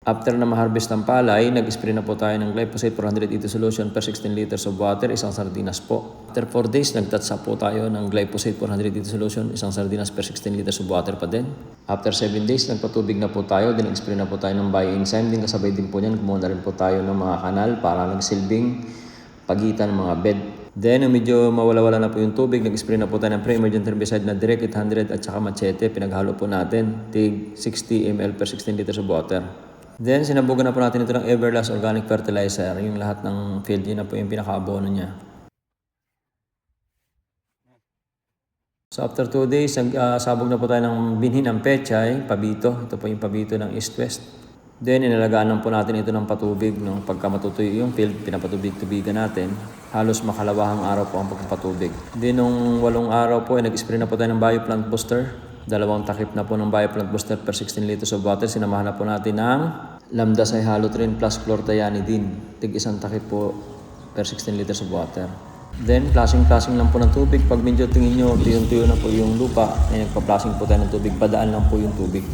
After na ma-harvest ng palay, nag-spray na po tayo ng glyphosate 480 solution per 16 liters of water, isang sardinas po. After 4 days, nag-touch up po tayo ng glyphosate 480 solution, isang sardinas per 16 liters of water pa din. After 7 days, nagpatubig na po tayo, din nag-spray na po tayo ng bioenzyme, din kasabay din po niyan, kumuha na rin po tayo ng mga kanal para nagsilbing pagitan ng mga bed. Then, medyo mawala-wala na po yung tubig, nag-spray na po tayo ng pre-emergent herbicide na Direct 800 at saka Machete, pinaghalo po natin, tig 60 ml per 16 liters of water. Then, sinabugan na po natin ito ng Everlast Organic Fertilizer. Yung lahat ng field, yun na po yung pinaka-abono niya. So, after 2 days, sabog na po tayo ng binhin ng pechay, pabito. Ito po yung pabito ng East-West. Then, inalagaan po natin ito ng patubig. No? Pagka matutuyo yung field, pinapatubig-tubigan natin. Halos makalawahang araw po ang pagpapatubig. Then, nung 8 araw po, nag-spray na po tayo ng Bioplant Booster. 2 takip na po ng Bioplant Booster per 16 liters of water. Sinamahan na po natin ng Lambda Cyhalothrin plus Chlorthalonidin. Tig 1 takip po per 16 liters of water. Then, flashing lang po ng tubig. Pag medyo tingin nyo, tuyong-tuyo na po yung lupa, ay nagpa-flashing po tayo ng tubig. Padaan lang po yung tubig.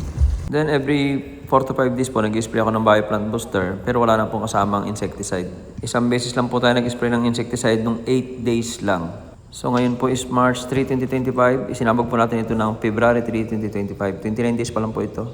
Then, every 4 to 5 days po, nag-spray ako ng Bioplant Booster. Pero wala na pong kasamang insecticide. Isang beses lang po tayo nag-spray ng insecticide nung 8 days lang. So ngayon po is March 3, 2025. Isinabog po natin ito ng February 3, 2025. 29 days pa lang po ito.